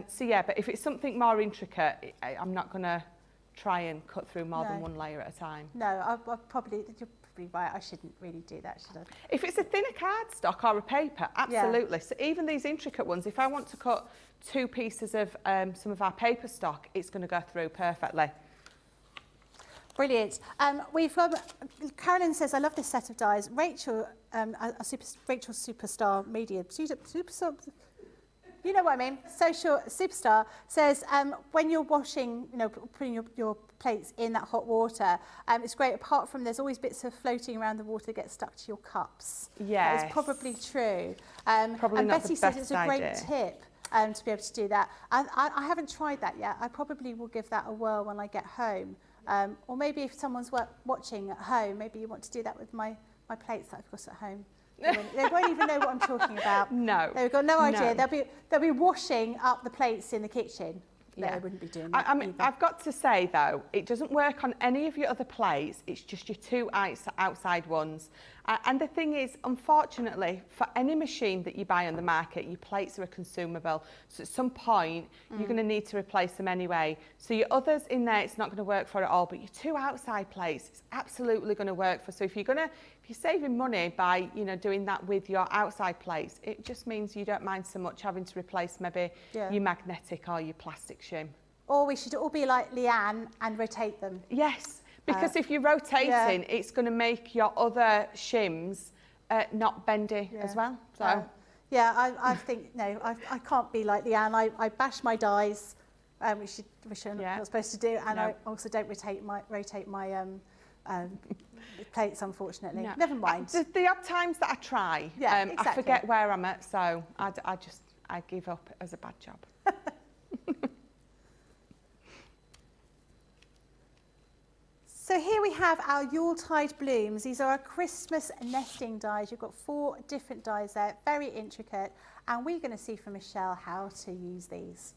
S2: So yeah, but if it's something more intricate, I'm not going to try and cut through more than 1 layer at a time.
S1: No, you're probably right. I shouldn't really do that, should I?
S2: If it's a thinner cardstock or a paper, absolutely. So even these intricate ones, if I want to cut 2 pieces of some of our paper stock, it's going to go through perfectly.
S1: Brilliant. We've Carolyn says, I love this set of dies. Rachel, Rachel Superstar Media, Superstar, you know what I mean, Social Superstar, says when you're washing, you know, putting your plates in that hot water, it's great, apart from there's always bits of floating around the water that get stuck to your cups.
S2: Yes.
S1: That is probably true.
S2: Probably
S1: and
S2: not
S1: Betty
S2: the
S1: says
S2: best
S1: it's a great
S2: idea.
S1: tip to be able to do that. I haven't tried that yet. I probably will give that a whirl when I get home. Or maybe if someone's watching at home, maybe you want to do that with my plates that I've got at home. They won't even know what I'm talking about.
S2: No.
S1: They've got no idea.
S2: No.
S1: They'll be washing up the plates in the kitchen. No,
S2: Yeah.
S1: they wouldn't be doing that
S2: I mean,
S1: either.
S2: I've got to say though, it doesn't work on any of your other plates. It's just your 2 outside ones. And the thing is, unfortunately, for any machine that you buy on the market, your plates are a consumable. So at some point, you're going to need to replace them anyway. So your others in there, it's not going to work for at all. But your 2 outside plates, it's absolutely going to work for. So if you're saving money by, you know, doing that with your outside plates, it just means you don't mind so much having to replace maybe your magnetic or your plastic shim.
S1: Or we should all be like Leanne and rotate them.
S2: Yes. Because if you're rotating, it's going to make your other shims not bendy as well. So
S1: I think, no, I can't be like Leanne. I bash my dies, which I'm not supposed to do, and I also don't rotate my plates, unfortunately.
S2: No.
S1: Never mind.
S2: The odd times that I try,
S1: exactly.
S2: I forget where I'm at, so I give up as a bad job.
S1: So here we have our Yuletide blooms. These are our Christmas nesting dies. You've got 4 different dies there, very intricate. And we're going to see from Michelle how to use these.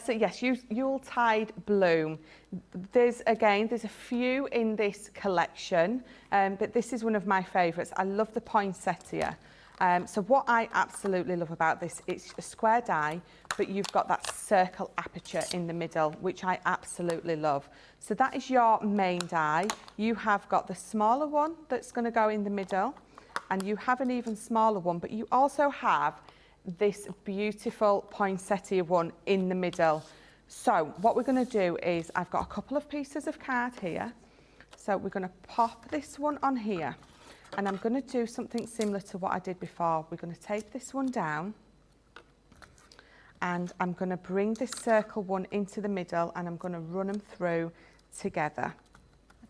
S2: So yes, Yuletide bloom. There's a few in this collection, but this is one of my favourites. I love the poinsettia. So what I absolutely love about this, it's a square die, but you've got that circle aperture in the middle, which I absolutely love. So that is your main die. You have got the smaller one that's going to go in the middle, and you have an even smaller one, but you also have this beautiful poinsettia one in the middle. So what we're going to do is, I've got a couple of pieces of card here. So we're going to pop this one on here. And I'm going to do something similar to what I did before. We're going to take this one down, and I'm going to bring this circle one into the middle, and I'm going to run them through together.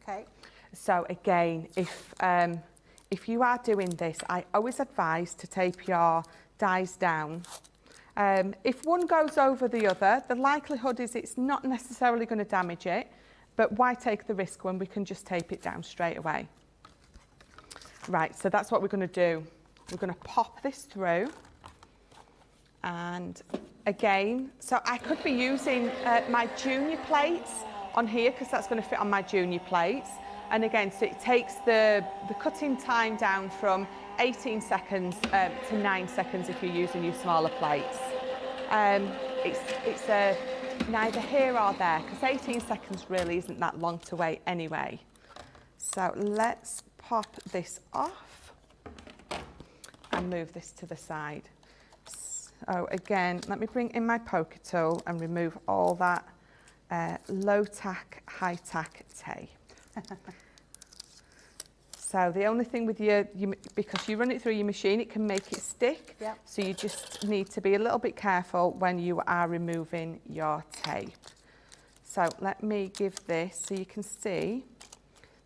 S1: Okay.
S2: So again, if you are doing this, I always advise to tape your dies down. If one goes over the other, the likelihood is it's not necessarily going to damage it, but why take the risk when we can just tape it down straight away? Right, so that's what we're going to do. We're going to pop this through, and again, so I could be using my junior plates on here because that's going to fit on my junior plates. And again, so it takes the cutting time down from 18 seconds to 9 seconds if you're using your smaller plates. It's neither here or there because 18 seconds really isn't that long to wait anyway. So let's pop this off and move this to the side. So again, let me bring in my poker tool and remove all that low tack, high tack tape. So the only thing with because you run it through your machine, it can make it stick.
S1: Yep.
S2: So you just need to be a little bit careful when you are removing your tape. So let me give this so you can see.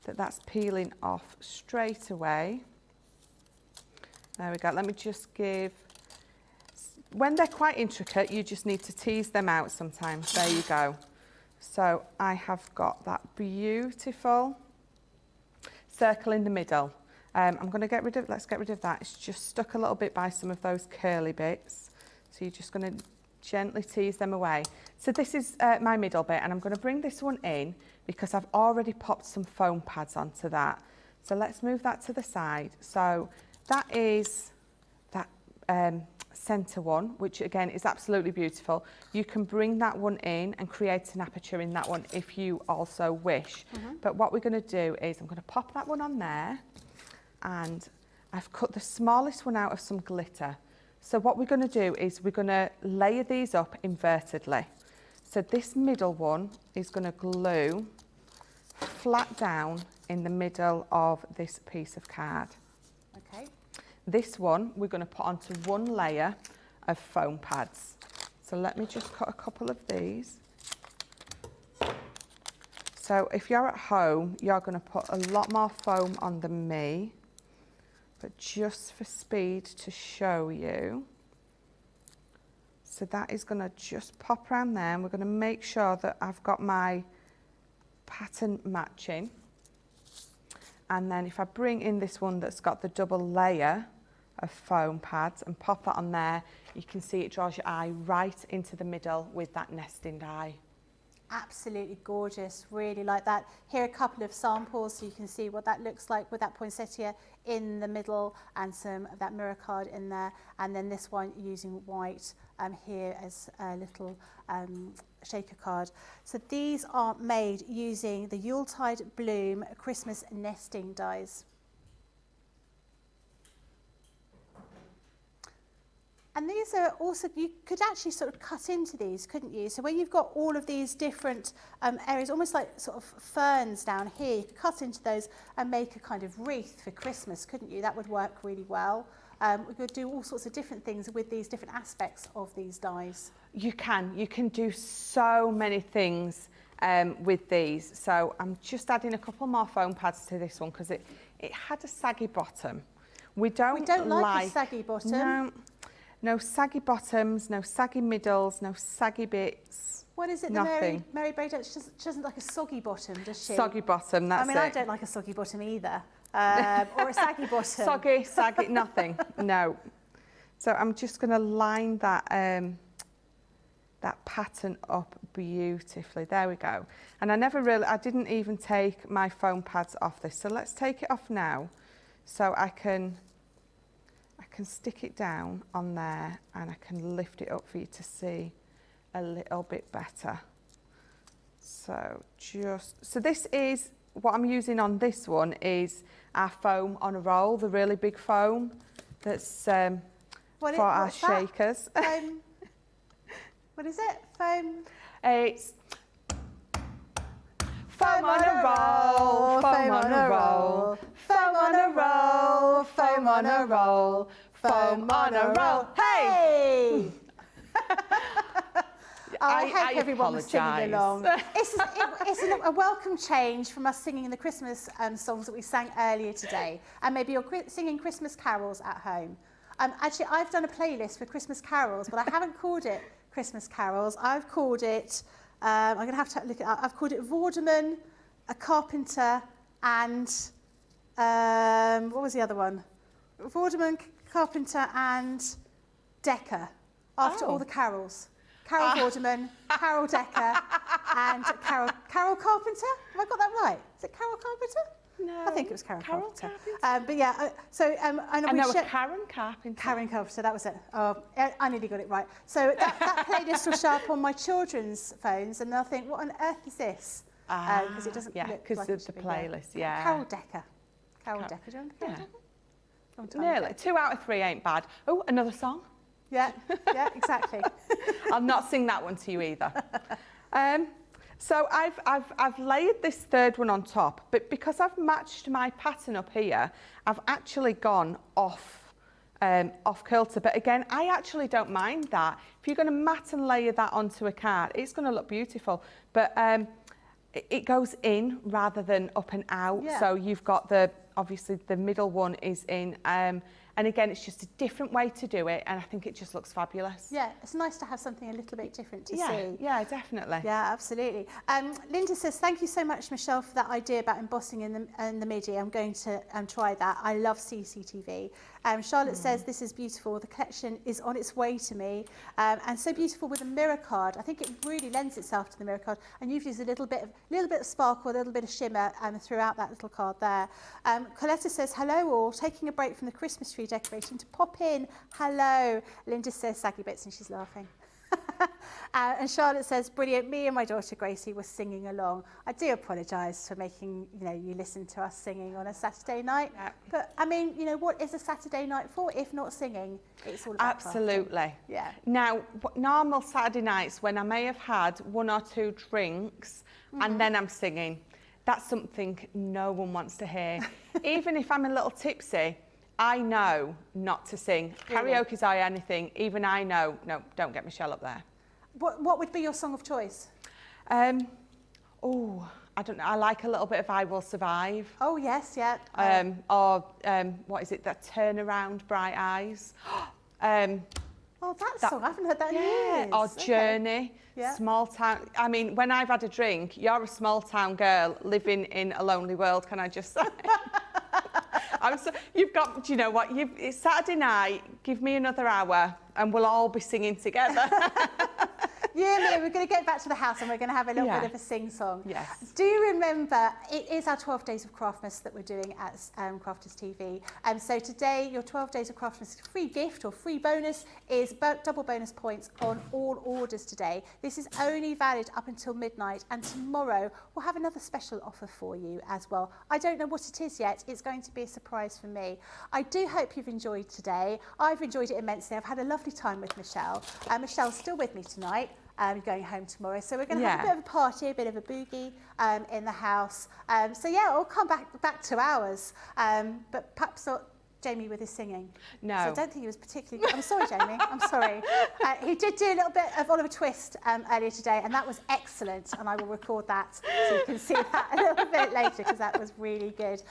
S2: that that's peeling off straight away. There we go. Let me just give, when they're quite intricate, you just need to tease them out sometimes. There you go. So I have got that beautiful circle in the middle. I'm going to get rid of, let's get rid of that. It's just stuck a little bit by some of those curly bits. So you're just going to gently tease them away. So this is my middle bit, and I'm going to bring this one in because I've already popped some foam pads onto that. So let's move that to the side. So that is that centre one, which again is absolutely beautiful. You can bring that one in and create an aperture in that one if you also wish. But what we're going to do is I'm going to pop that one on there, and I've cut the smallest one out of some glitter. So what we're going to do is we're going to layer these up invertedly. So this middle one is going to glue flat down in the middle of this piece of card.
S1: Okay.
S2: This one we're going to put onto one layer of foam pads. So let me just cut a couple of these. So if you're at home, you're going to put a lot more foam on than me. But just for speed to show you. So that is going to just pop around there, and we're going to make sure that I've got my pattern matching. And then if I bring in this one that's got the double layer of foam pads and pop that on there, you can see it draws your eye right into the middle with that nesting die.
S1: Absolutely gorgeous, really like that. Here are a couple of samples so you can see what that looks like with that poinsettia in the middle and some of that mirror card in there, and then this one using white here as a little shaker card. So these are made using the Yuletide Bloom Christmas nesting dies. And these are also, you could actually sort of cut into these, couldn't you? So when you've got all of these different areas, almost like sort of ferns down here, you could cut into those and make a kind of wreath for Christmas, couldn't you? That would work really well. We could do all sorts of different things with these different aspects of these dies. You
S2: can do so many things with these. So I'm just adding a couple more foam pads to this one because it had a saggy bottom. We don't like
S1: a saggy bottom.
S2: No saggy bottoms, no saggy middles, no saggy bits.
S1: What is it
S2: Nothing.
S1: that Mary Bray does? She doesn't like a soggy bottom, does she?
S2: Soggy bottom, that's it.
S1: I mean, I don't like a soggy bottom either. Or a saggy bottom.
S2: Saggy, nothing, no. So I'm just going to line that, that pattern up beautifully. There we go. And I didn't even take my foam pads off this. So let's take it off now so I can stick it down on there, and I can lift it up for you to see a little bit better. So this is what I'm using on this one is our foam on a roll, the really big foam that's for our shakers.
S1: Foam. What is it? Foam.
S2: It's foam on a roll, foam on a roll, foam on a roll, foam on a roll, foam on a roll. Hey!
S1: I hope everyone was singing along. It's a welcome change from us singing the Christmas songs that we sang earlier today, and maybe you're singing Christmas carols at home. Actually, I've done a playlist for Christmas carols, but I haven't called it Christmas carols. I've called it, I'm going to have to look it up, I've called it Vorderman, a carpenter, and what was the other one? Vorderman, carpenter, and Decker, after all the carols. Carol Vorderman, Carol Decker, and Carol Carpenter. Have I got that right? Is it Carol Carpenter?
S2: No.
S1: I think it was Carol Carpenter. But yeah,
S2: I know Karen Carpenter.
S1: Karen Carpenter, that was it. Oh, I nearly got it right. So that playlist will show up on my children's phones, and they'll think, what on earth is this? Because it doesn't look like
S2: because of the playlist, yeah.
S1: Carol Decker. Carol Decker, do you remember Carol Decker? Long time
S2: Nearly.
S1: ago.
S2: 2 out of 3 ain't bad. Oh, another song.
S1: Yeah, exactly.
S2: I'll not sing that one to you either. So I've layered this third one on top, but because I've matched my pattern up here, I've actually gone off kilter. But again, I actually don't mind that. If you're going to mat and layer that onto a card, it's going to look beautiful. But it goes in rather than up and out.
S1: Yeah.
S2: So you've got obviously the middle one is in. And again, it's just a different way to do it, and I think it just looks fabulous.
S1: Yeah, it's nice to have something a little bit different to
S2: Yeah,
S1: see.
S2: yeah, definitely.
S1: Yeah, absolutely. Linda says, thank you so much, Michelle, for that idea about embossing in the MIDI. I'm going to try that. I love CCTV. Charlotte says, this is beautiful. The collection is on its way to me. And so beautiful with a mirror card. I think it really lends itself to the mirror card. And you've used a little bit of sparkle, a little bit of shimmer throughout that little card there. Coletta says, hello all, taking a break from the Christmas tree decorating to pop in. Hello. Linda says, saggy bits, and she's laughing. And Charlotte says, brilliant, me and my daughter Gracie were singing along. I do apologise for making you listen to us singing on a Saturday night.
S2: Yeah.
S1: But I mean, what is a Saturday night for if not singing? It's all about
S2: Absolutely.
S1: crafting. Yeah.
S2: Now, normal Saturday nights when I may have had 1 or 2 drinks and then I'm singing, that's something no one wants to hear. Even if I'm a little tipsy, I know not to sing.
S1: Really?
S2: Karaoke's or anything, even I know, no, don't get Michelle up there.
S1: What would be your song of choice?
S2: I don't know, I like a little bit of I Will Survive.
S1: Oh, yes, yeah.
S2: What is it, that Turnaround, Bright Eyes.
S1: Oh, that song, I haven't heard that in years.
S2: Or
S1: Okay.
S2: Journey,
S1: Yeah.
S2: Small Town. I mean, when I've had a drink, you're a small town girl living in a lonely world, can I just say? You've got, do you know what, it's Saturday night, give me another hour and we'll all be singing together.
S1: Yeah, we're going to get back to the house and we're going to have a little
S2: Yeah.
S1: bit of a sing-song.
S2: Yes.
S1: Do you remember, it is our 12 Days of Craftmas that we're doing at Crafters TV. So today, your 12 Days of Craftmas free gift or free bonus is double bonus points on all orders today. This is only valid up until midnight, and tomorrow we'll have another special offer for you as well. I don't know what it is yet. It's going to be a surprise for me. I do hope you've enjoyed today. I've enjoyed it immensely. I've had a lovely time with Michelle. Michelle's still with me tonight. Going home tomorrow, so we're going to have a bit of a party, a bit of a boogie in the house. So yeah, I'll come back to ours, but perhaps not Jamie with his singing.
S2: No.
S1: So I don't think he was particularly good. I'm sorry, Jamie. I'm sorry. He did do a little bit of Oliver Twist earlier today, and that was excellent. And I will record that so you can see that a little bit later because that was really good.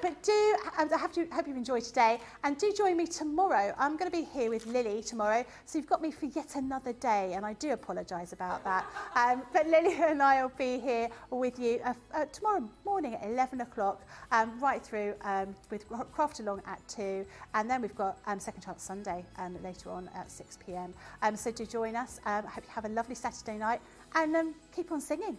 S1: But I hope you've enjoyed today, and do join me tomorrow. I'm going to be here with Lily tomorrow, so you've got me for yet another day, and I do apologise about that. But Lily and I will be here with you tomorrow morning at 11 o'clock, right through with Craft Along at 2, and then we've got Second Chance Sunday later on at 6 p.m. So do join us. I hope you have a lovely Saturday night, and keep on singing.